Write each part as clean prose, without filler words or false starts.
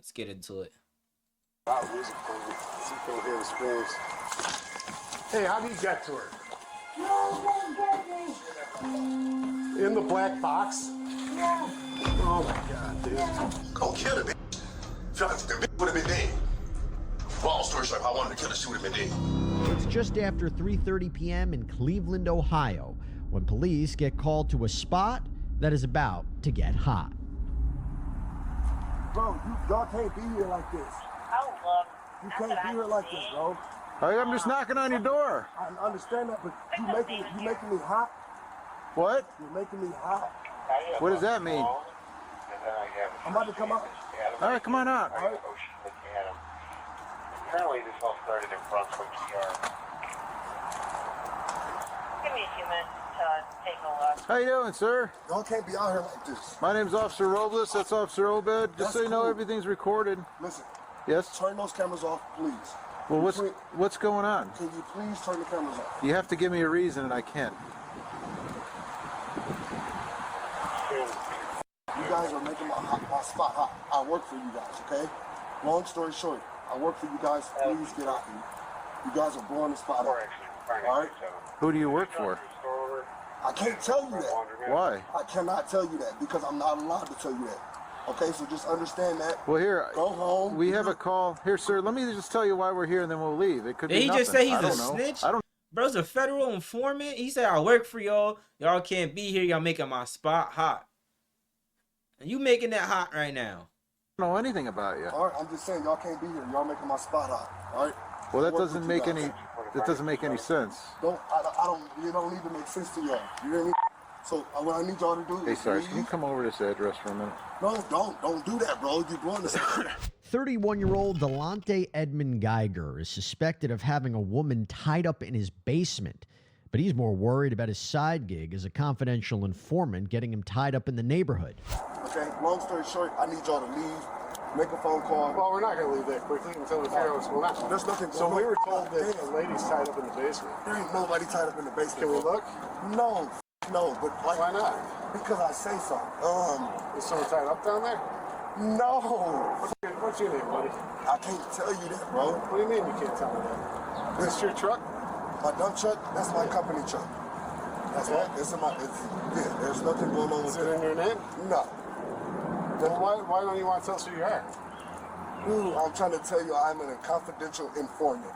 Let's get into it. Hey, how do you get to her? In the black box? Yeah. Oh my God, dude. Go kill her, bitch. Trying to the bitch would have been dead. Long story short, if I wanted to kill her, she would have been dead. It's just after 3:30 p.m. in Cleveland, Ohio, when police get called to a spot that is about to get hot. Bro, y'all can't be here like this. Oh, look. You can't be here like this, bro. Hey, I'm just knocking on your door. I understand that, but you making me hot. What? You're making me hot. What does that mean? I'm about to come out. All right, come on out. All right. Apparently this all started in Brunswick, PR. Give me a few minutes to take a look. How you doing, sir? Y'all can't be out here like this. My name's Officer Robles. That's Officer Obed. Just That's so you know, cool. everything's recorded. Listen, Yes? turn those cameras off, please. Well, what's going on? Can you please turn the cameras off? You have to give me a reason, and I can't. You guys are making my spot hot. I work for you guys, okay? Long story short, I work for you guys. Please get out here. You guys are blowing the spot up. All right? Who do you work for? I can't tell you that. Why? I cannot tell you that because I'm not allowed to tell you that. Okay, so just understand that. Well, here, Go home. we have a call. Here, sir, let me just tell you why we're here, and then we'll leave. It could Did be he nothing. just say he's I a don't know. snitch? I don't Bro's a federal informant. He said, I work for y'all. Y'all can't be here. Y'all making my spot hot. And you making that hot right now. know anything about you. All right, I'm just saying y'all can't be here. Y'all making my spot hot. All right. Well, that Work doesn't with make you guys. any. That doesn't make any sense. I don't. It don't even make sense to y'all. You hear me? So what I need y'all to do Hey, is Sarge, can you leave. come over to this address for a minute? No, don't do that, bro. You're blowing this. 31-year-old Delonte Edmund Geiger is suspected of having a woman tied up in his basement, but he's more worried about his side gig as a confidential informant getting him tied up in the neighborhood. Okay. Long story short, I need y'all to leave. Make a phone call. Well, we're not going to leave that quickly until we figure out what's going on. There's nothing. So we were told that Damn. a lady's tied up in the basement. There ain't nobody tied up in the basement. Can we bro. look? No, but like, Why not? Because I say so. Is someone tied up down there? No. What's your name, buddy? I can't tell you that, bro. What do you mean you can't tell me that? Is this your truck? My dump truck, that's my company truck. That's Yeah. my, it's in my, it's, yeah, there's nothing going on with Is it in your name? No. Then why don't you want to tell us who you are? Ooh, I'm trying to tell you I'm a confidential informant.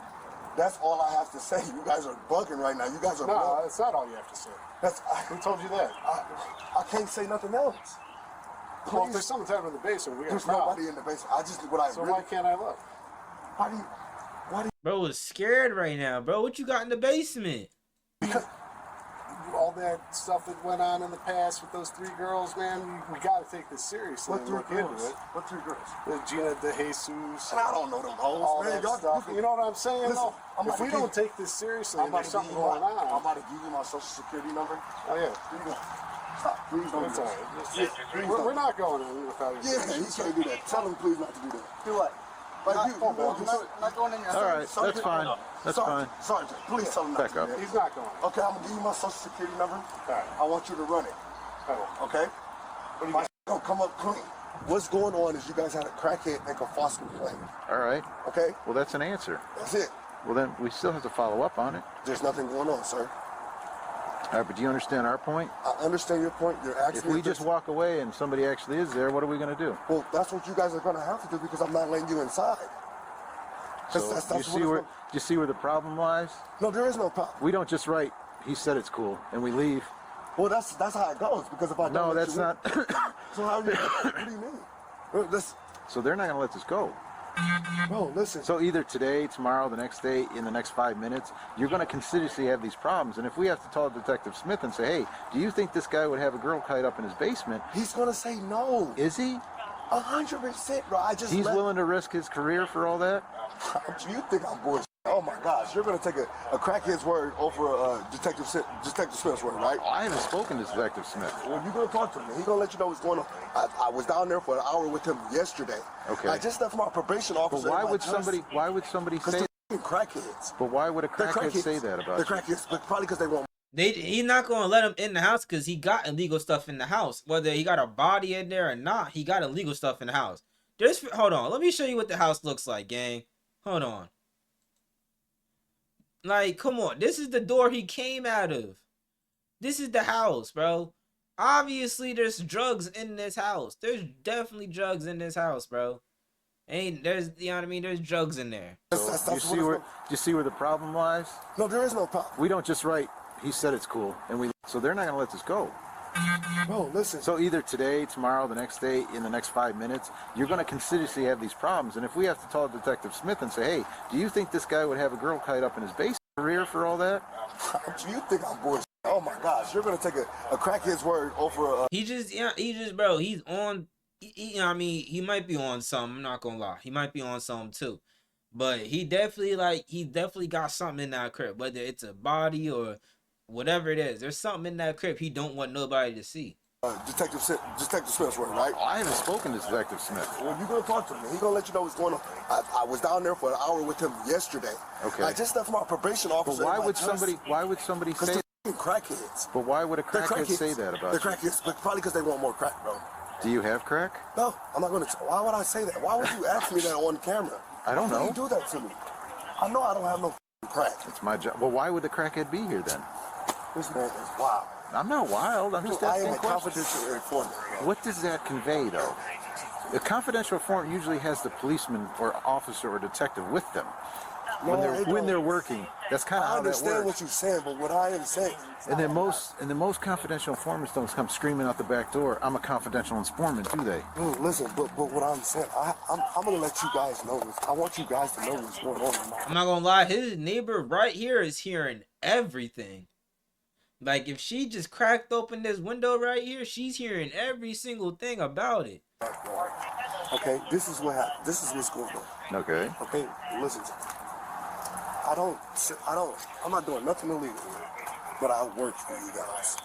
That's all I have to say. You guys are bugging right now. You guys are No, bugging. that's not all you have to say. That's, Who told you that? I can't say nothing else. Well, if Please. there's someone tied up in the basement, we got a There's problem. nobody in the basement. I just, what I So really, why can't I look? why do you, Bro is scared right now, bro. What you got in the basement? because, All that stuff that went on in the past with those three girls, man, we got to take this seriously what and three look into girls? it. What three girls? The Gina De Jesus, And I don't know them hoes, all man. that Y'all, stuff. You know what I'm saying? Listen, though? I'm If about we to don't give- take this seriously I'm and about there's to give something you going my, I'm on, about to give you my social security number. oh yeah, Here you go. Stop, please don't that's do all that. right. Yeah, please We're don't. not going in without you. Yeah, you can't do that. Tell him please not to do that. Do what? Like Not- you I'm just, not going in your All right, Sergeant, that's fine. That's fine. Sergeant, please tell him not Back to up. do that. He's not going. Okay, I'm gonna give you my social security number. right. I want you to run it. Oh, Okay? what do you My got? don't come up clean. What's going on is you guys had a crackhead make a false complaint. All right. Okay? Well, that's an answer. That's it. Well, then we still have to follow up on it. There's nothing going on, sir. All right, but do you understand our point? I understand your point. You're asking If me we if just there's- walk away and somebody actually is there, what are we going to do? Well, that's what you guys are gonna have to do because I'm not letting you inside. So That's you what see it's where gonna- you see where the problem lies? No, there is no problem. We don't just write, he said it's cool, and we leave. Well, that's how it goes because if I don't No, let that's you in- not. So how do you, what do you mean? Well, So they're not going to let this go. bro, listen. So either today, tomorrow, the next day, in the next 5 minutes, you're going to continuously have these problems. And if we have to call Detective Smith and say, hey, do you think this guy would have a girl tied up in his basement? He's gonna say no. Is he? 100%, bro. I just He's let- willing to risk his career for all that? You think I'm bullshit? Oh my gosh, you're gonna take a crackhead's word over Detective Smith's word, right? I haven't spoken to Detective Smith. Well, you're gonna talk to him. He's gonna let you know what's going on. I was down there for an hour with him yesterday. Okay. I just left my probation officer. But why in my would dress. somebody Because say? they're crackheads. But why would a They're crackhead say that They're about you? crackheads, but probably because they want. He's not gonna let him in the house because he got illegal stuff in the house. Whether he got a body in there or not, he got illegal stuff in the house. hold on. Let me show you what the house looks like, gang. Hold on. Like, come on. This is the door he came out of. This is the house, bro. Obviously, there's drugs in this house. There's definitely drugs in this house, bro. There's, you know what I mean? There's drugs in there. You see where the problem lies? No, there is no problem. We don't just write, he said it's cool, and so they're not going to let this go. Bro, listen. So either today, tomorrow, the next day, in the next 5 minutes, you're going to continuously have these problems. And if we have to call Detective Smith and say, hey, do you think this guy would have a girl tied up in his basement career for all that? You think I'm bullshit? Oh my gosh, you're going to take a crackhead's word over a... He just, bro, he's on, you know what I mean? He might be on something, I'm not going to lie. He might be on something too. But he definitely got something in that crib. Whether it's a body or whatever it is. There's something in that crib he don't want nobody to see. Detective Smith's word, right? I haven't spoken to Detective Smith. Well, you're going to talk to him. He's going to let you know what's going on. I was down there for an hour with him yesterday. Okay. I just left my probation officer. But why would somebody say... crackheads. But why would a crackhead say that about you? They're crackheads, but probably because they want more crack, bro. Do you have crack? No, I'm not going to. Why would I say that? Why would you ask me that on camera? I don't know. Why would you do that to me? I know I don't have no crack. It's my job. Well, why would the crackhead be here then? This man is wild. I'm not wild. I'm just I asking am a questions. confidential informant. What does that convey, though? A confidential informant usually has the policeman or officer or detective with them when they're working. That's kind of how that works. I understand what you're saying, but what I am saying. And then most confidential informants don't come screaming out the back door, I'm a confidential informant, do they? Listen, but what I'm saying, I'm gonna let you guys know this. I want you guys to know what's going on. I'm not gonna lie, his neighbor right here is hearing everything. Like, if she just cracked open this window right here, she's hearing every single thing about it. Okay, this is what happened. This is what's going on. Okay. Okay, listen to me. I'm not doing nothing illegal, but I work for you guys.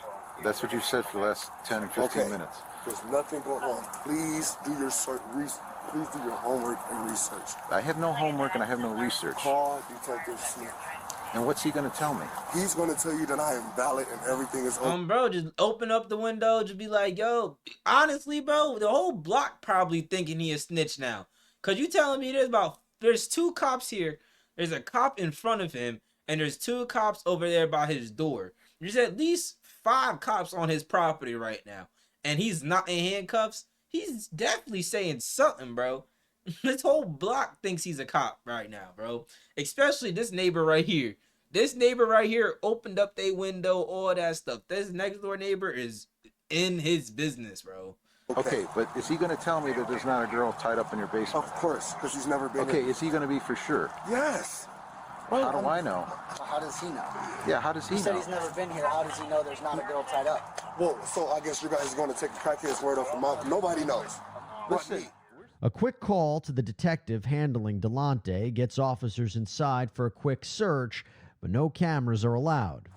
That's what you said for the last 10 and 15 minutes. There's nothing going on. Please do your please do your homework and research. I have no homework and I have no research. Call Detective Smith. And what's he going to tell me? He's going to tell you that I am valid and everything is okay. Bro, just open up the window, just be like, yo, honestly, bro, the whole block probably thinking he a snitch now. Cause you telling me there's 2 cops here. There's a cop in front of him, and there's 2 cops over there by his door. There's at least 5 cops on his property right now, and he's not in handcuffs. He's definitely saying something, bro. This whole block thinks he's a cop right now, bro. Especially this neighbor right here. This neighbor right here opened up their window, all that stuff. This next door neighbor is in his business, bro. Okay, but is he going to tell me that there's not a girl tied up in your basement? Of course, because he's never been Okay, is he going to be for sure? Yes. How do I know? How does he know? Yeah, how does he know? He said he's never been here. How does he know there's not a girl tied up? Well, so I guess you guys are going to take the crackhead's word off the mouth. Nobody knows. Listen. A quick call to the detective handling Delonte gets officers inside for a quick search, but no cameras are allowed.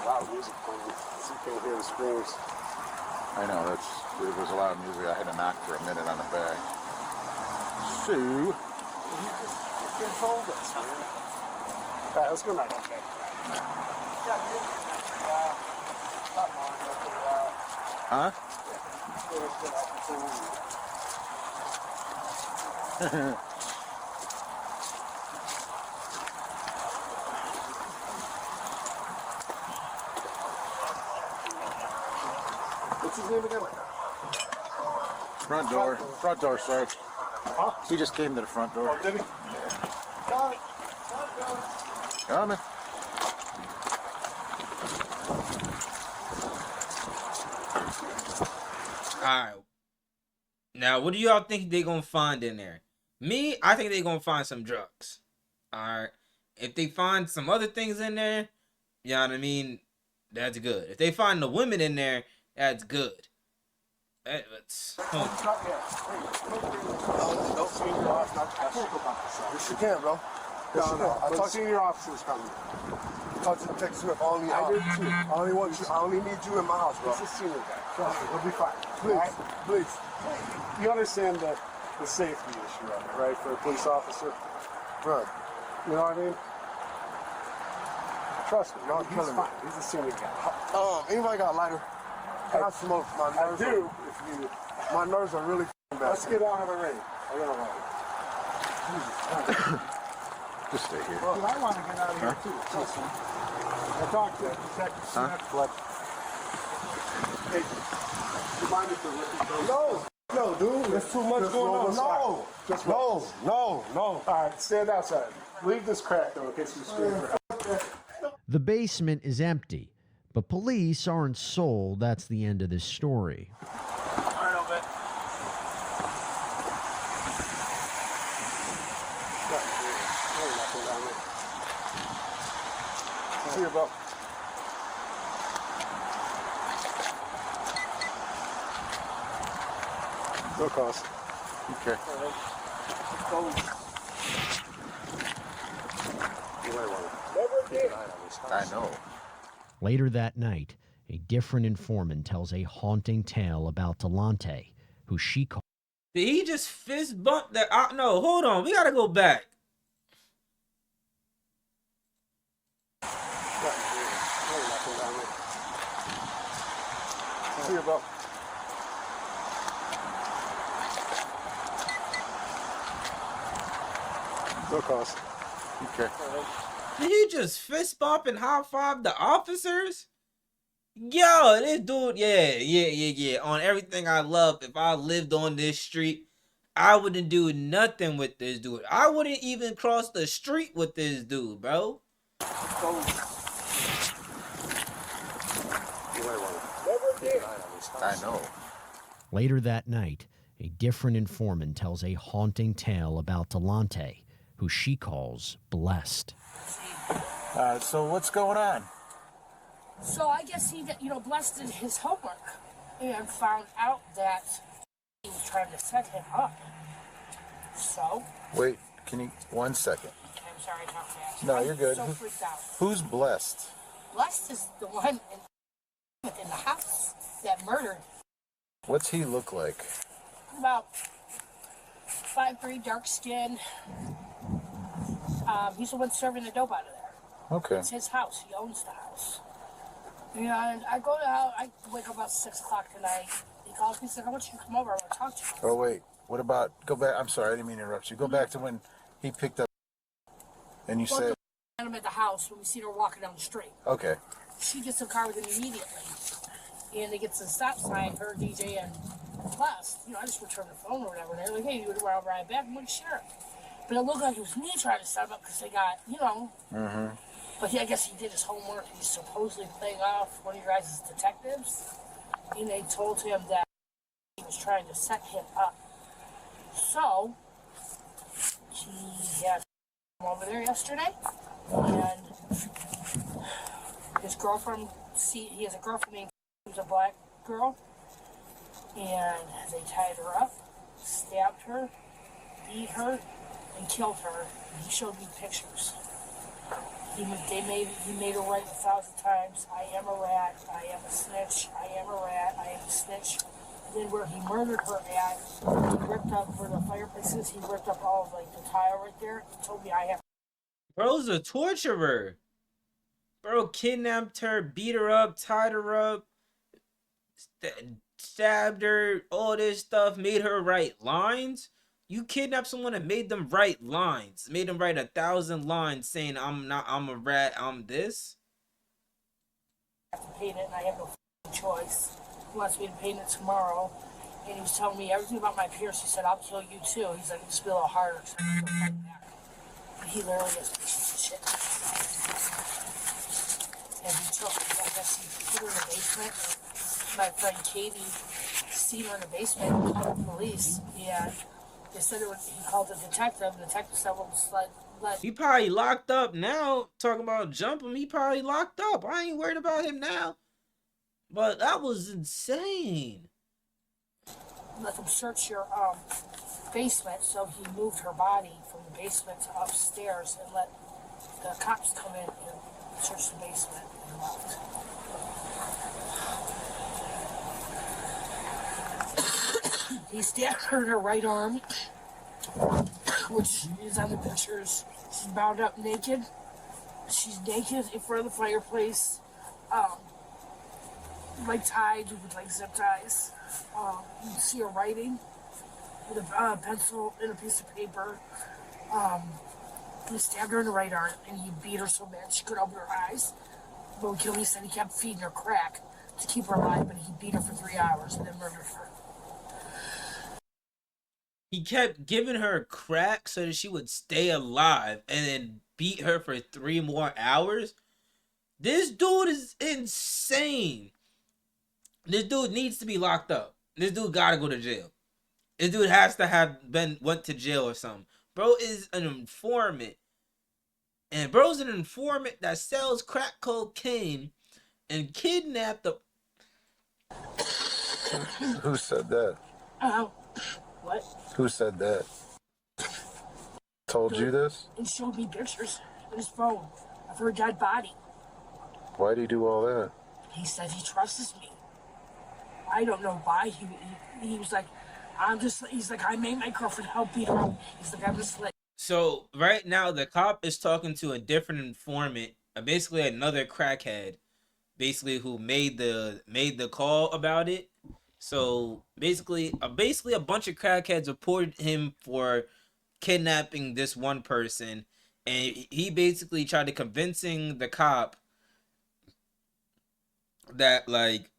Loud music playing. So you can't hear the screams. I know, it was a loud music. I had to knock for a minute on the bag. So, You controlled us, man. All right, let's go now. huh? What's his name again? Front door, sir. Huh? He just came to the front door. Oh, did he? Coming. Alright. Now, what do y'all think they gonna find in there? Me, I think they gonna find some drugs. Alright. If they find some other things in there, you know what I mean? That's good. If they find the women in there, that's good. Let's. Yes, you can, bro. Yes, you can. I talked to your officers coming. Talk to Detective Smith. I only need you in my house, bro. He's a senior guy. Trust me, we'll be fine. Please, please. You understand that the safety issue of it, right, for a police officer. Bro, You know what I mean? Trust me, Y'all he's killing me. fine. He's a senior guy. anybody got a lighter? Can I smoke? My I nerves do, are, if you... my nerves are really bad. Let's get out of it ready. I got a lighter. Just stay here. Well, I want to get out of here too. Trust me. I talked to Detective Smith, but... Hey, you mind if the rookie goes? No, dude, there's too much Just going roll on. this No, out. Just roll. no. All right, stand outside. Leave this crack though, in case you scream for help. The basement is empty, but police aren't sold that's the end of this story. See you, bro. No cost. Okay. I know. Later that night, a different informant tells a haunting tale about Delante, who she called. Did he just fist bump that? No, hold on. We gotta go back. See you, bro. No cost. Okay. Did he just fist bump and high five the officers? Yo, this dude, yeah. On everything I love, if I lived on this street, I wouldn't do nothing with this dude. I wouldn't even cross the street with this dude, bro. I know. Later that night, a different informant tells a haunting tale about Delante, who she calls blessed. So what's going on? So I guess he, blessed in his homework and found out that he was trying to set him up. So, Wait, can you, 1 second. I'm sorry, not fast. No, you're good. I'm so freaked out. Who's blessed? Blessed is the one within the house that murdered What's he look like? about 5'3", dark skin. He's the one serving the dope out of there. Okay. It's his house. He owns the house. And I go to I wake up about 6 o'clock tonight. He calls me and said, I want you to come over. I want to talk to you. Oh, wait. What about, go back, I'm sorry, I didn't mean to interrupt you. Go back to when he picked up and you said, I'm at the house when we see her walking down the street. okay. She gets in the car with him immediately. And they get to the stop sign, her, DJ, and Blessed. I just returned the phone or whatever. And they're like, hey, you would want to ride back? I'm like, sure. But it looked like it was me trying to set him up because they got, Mm-hmm. But I guess he did his homework. He's supposedly playing off one of your guys' detectives. And they told him that he was trying to set him up. So, he had him over there yesterday. And his girlfriend, he has a girlfriend named, who's a black girl. And they tied her up, stabbed her, beat her, and killed her. And he showed me pictures. He made her write 1,000 times, I am a rat, I am a snitch, I am a rat, I am a snitch. And then where he murdered her at, he ripped up where the fireplace is, he ripped up all of the tile right there. He told me I have. Bro's a torturer. Bro kidnapped her, beat her up, tied her up, stabbed her, all this stuff, made her write lines. You kidnapped someone and made them write lines. Made them write 1,000 lines saying, I'm a rat, I'm this. I have to paint it and I have no choice. He wants me to paint it tomorrow. And he was telling me everything about my pierce. He said, I'll kill you too. He's like, just be a little harder. But he literally is a piece of shit. And he took, I guess he put her in the basement. My friend Katie seen her in the basement and called the police. And they said he called the detective. The detective said, well, he probably locked up now. Talking about jump him, he probably locked up. I ain't worried about him now. But that was insane. Let them search your basement, so he moved her body from the basement to upstairs and let the cops come in and search the basement and left. He stabbed her in her right arm, which is on the pictures. She's bound up naked. She's naked in front of the fireplace, like tied with like zip ties. You can see her writing with a pencil and a piece of paper. He stabbed her in the right arm and he beat her so bad she couldn't open her eyes. But Kiley said he kept feeding her crack to keep her alive, but he beat her for 3 hours and then murdered her. He kept giving her crack so that she would stay alive and then beat her for 3 more hours. This dude is insane. This dude needs to be locked up. This dude gotta go to jail. This dude has to went to jail or something. Bro is an informant. And bro's an informant that sells crack cocaine and kidnapped the... Who said that? What? Who said that? Told you this? He showed me pictures on his phone of her dead body. Why'd he do all that? He said he trusts me. I don't know why. He was like, he's like, I made my girlfriend help beat her up. He's like, I'm just like. So right now the cop is talking to a different informant, basically another crackhead, basically who made the call about it. So basically a bunch of crackheads reported him for kidnapping this one person, and he basically tried to convincing the cop that, like,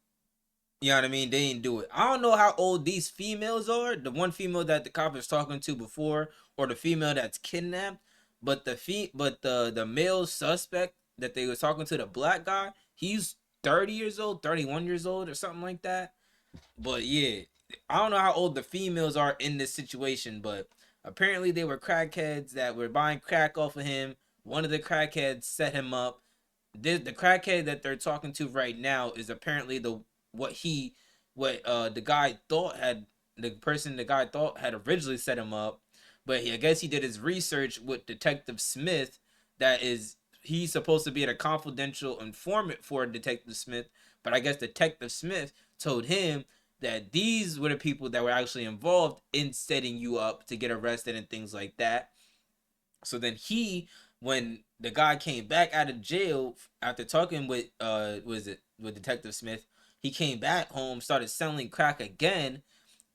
you know what I mean, they didn't do it. I don't know how old these females are, the one female that the cop was talking to before, or the female that's kidnapped, but the male suspect that they was talking to, the black guy, he's 30 years old, 31 years old, or something like that. But yeah, I don't know how old the females are in this situation, but apparently they were crackheads that were buying crack off of him. One of the crackheads set him up. The crackhead that they're talking to right now is apparently the guy thought had originally set him up, but I guess he did his research with Detective Smith. He's supposed to be a confidential informant for Detective Smith, but I guess Detective Smith told him that these were the people that were actually involved in setting you up to get arrested and things like that. So then when the guy came back out of jail after talking with Detective Smith, he came back home, started selling crack again,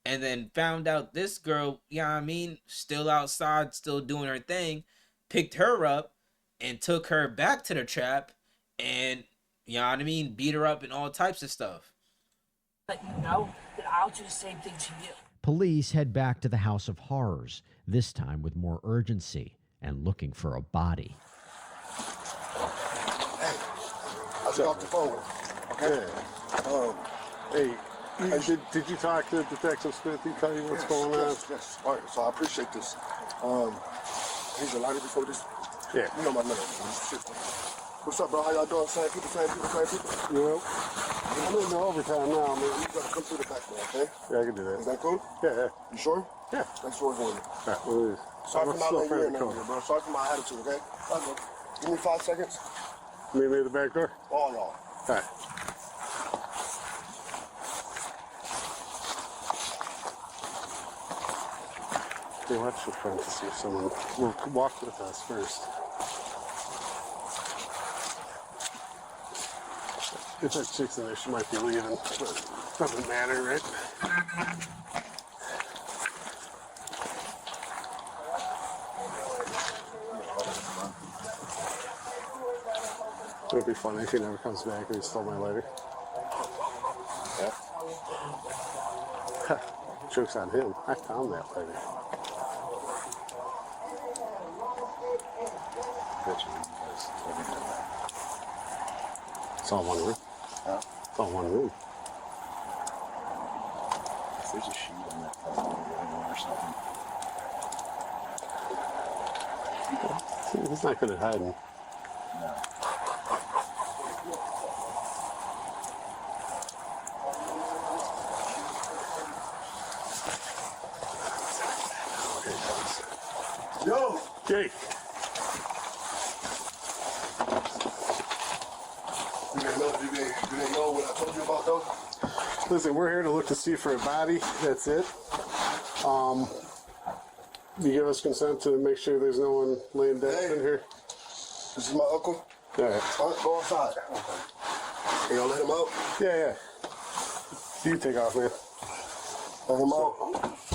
and then found out this girl, you know what I mean, still outside, still doing her thing, picked her up and took her back to the trap and, you know what I mean, beat her up and all types of stuff. Let you know that I'll do the same thing to you. Police head back to the House of Horrors, this time with more urgency and looking for a body. Hey, I just got the phone. Okay. Did you talk to Detective Smith? He tell you what's going on? Yes. All right, so I appreciate this. He's a lighter before this. Yeah. You know my number. What's up, bro? How y'all doing? Same people. You know? I'm in the overtime now, man. You gotta come through the back, man, okay? Yeah, I can do that. Is that cool? Yeah. You sure? Yeah. Thanks for working with me. All right, well, Sorry for not letting you in cool. here, bro. Sorry for my attitude, okay? All right, bro. Give me 5 seconds. Meet me at the back door? All y'all. All right. Hey, watch the front to see if someone will walk with us first. If that chick's in there, she might be leaving, but doesn't matter, right? It would be funny if he never comes back and he stole my lighter. Yeah. Joke's on him. I found that lighter. It's all one room. Huh? It's all one room. If there's a sheet on that or something. He's not good at hiding. No. Yo! Jake! Do they know what I told you about, though? Listen, we're here to look to see for a body. That's it. You give us consent to make sure there's no one laying dead in here? This is my uncle. All right. Go outside. You gonna let him out? Yeah. You take off, man. Let him out.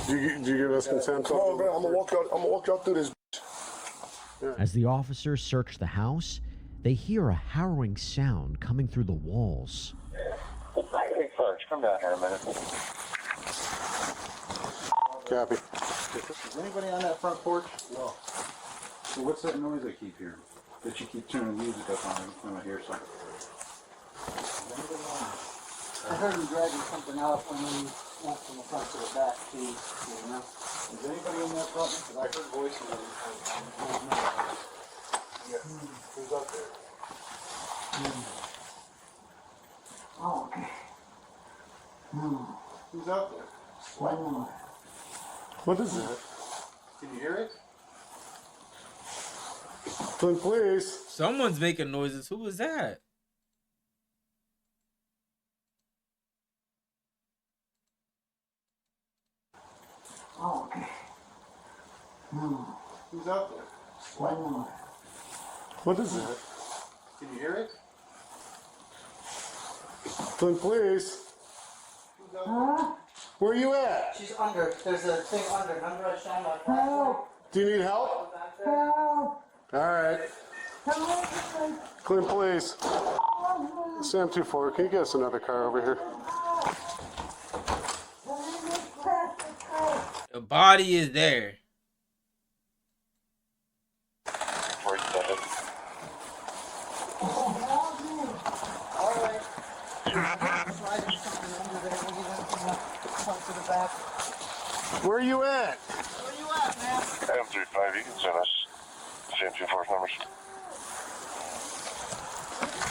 Do you give us consent? Come on, bro. I'm gonna walk y'all through this. As the officers search the house, they hear a harrowing sound coming through the walls. Hey, Sarge, come down here a minute. Copy. Is anybody on that front porch? No. So what's that noise I keep hearing? That you keep turning the music up on when I hear something? I heard him dragging something out when he went from the front to the back, too. You know? Is anybody in that front? Because I heard voices of Who's up there? Oh, okay. Who's out there? What is that? Can you hear it? Clint, please. Someone's making noises. Who was that? Oh, okay. Who's out there? What is that? Can you hear it? Clint, please. Who's out there? Where are you at? She's under. There's a thing under. Remember I shone my flashlight? Do you need help? Back there? All right. Clint, please. Sam 24, can you get us another car over here? The body is there. Where's that? Alright. Sliding something under there. We're gonna front to the back. Where are you at? Where you at, man? M35, you can send us Sam 24's numbers.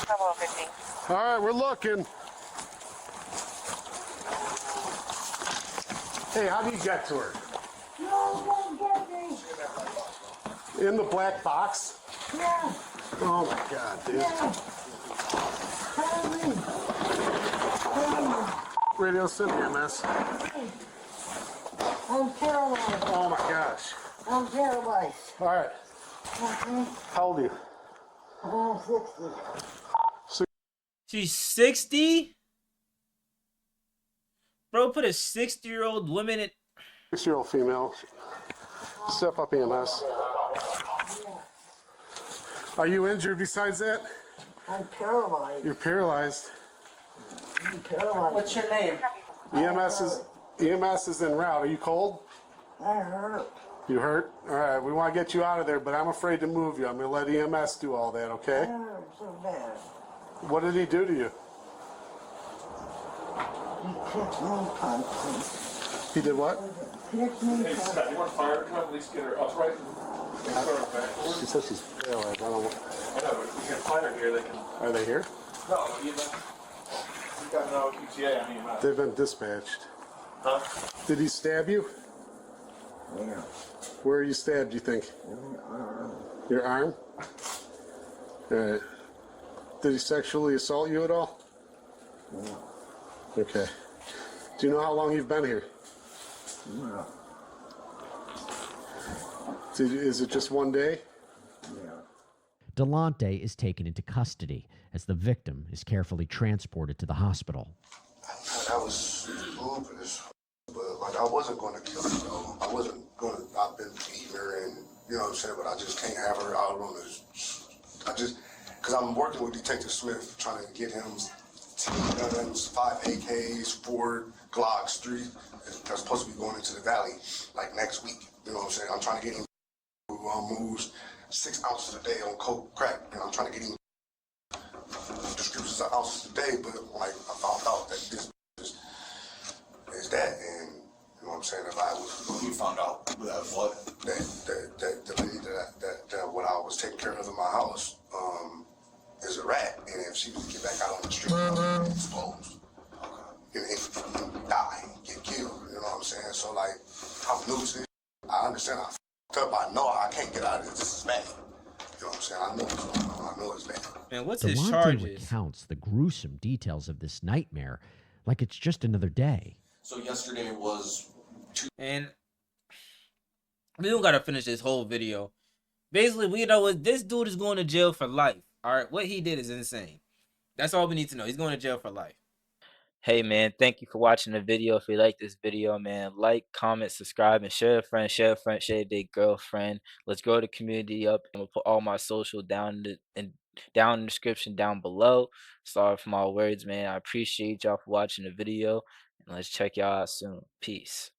Hello, 15. All right, we're looking. Hey, how do you get to her? In the black box? Yeah. Oh my God, dude. Radio City MS. I'm paralyzed. Oh my gosh. I'm paralyzed. All right. How old are you? I'm 60. She's 60? Bro, put a 60-year-old woman in. 6-year-old female. Step up EMS. Are you injured besides that? I'm paralyzed. You're paralyzed. I'm paralyzed. What's your name? EMS is en route. Are you cold? I hurt. You hurt? All right, we want to get you out of there, but I'm afraid to move you. I'm going to let EMS do all that, okay? I hurt so bad. What did he do to you? He kicked me punch. He did what? Kicked me Hey, punch. Scott, you want fire to come at least get her upright? She says she's paralyzed. I don't know. I know, but we got fire here, they can. Are they here? No, you got no QTA on EMS. They've been dispatched. Huh? Did he stab you? Yeah. Where are you stabbed, you think? Your arm? All right. Did he sexually assault you at all? No. Okay. Do you know how long you've been here? No. Is it just one day? Yeah. Delonte is taken into custody as the victim is carefully transported to the hospital. I was lupus, but like I wasn't going to kill her. Though. I wasn't going to. I've been beating her, and you know what I'm saying. But I just can't have her out on this. Because I'm working with Detective Smith, trying to get him 10 guns, 5 AKs, 4 Glocks, 3. They're supposed to be going into the valley like next week. You know what I'm saying? I'm trying to get him who moves 6 ounces a day on coke crack, and I'm trying to get him prescriptions of ounces a day. But like I found out that this is that, and you know what I'm saying? If I was, you found out that what that the lady that what I was taking care of in my house is a rat, and if she was to get back out on the street, exposed, and die, get killed. You know what I'm saying? So like, I'm new to this. I understand. I f***ed up. I know I can't get out of this. This is bad. You know what I'm saying? I know what's going on. I know it's bad. Man, what's his Delonte charges? recounts the gruesome details of this nightmare, like it's just another day. So yesterday was And we don't gotta finish this whole video. Basically, we know what this dude is going to jail for life. All right, what he did is insane. That's all we need to know. He's going to jail for life. Hey man, thank you for watching the video. If you like this video, man, like, comment, subscribe, and share a friend, share a friend, share a big girlfriend. Let's grow the community up, and we'll put all my social down in the description down below. Sorry for my words, man. I appreciate y'all for watching the video, and let's check y'all out soon. Peace.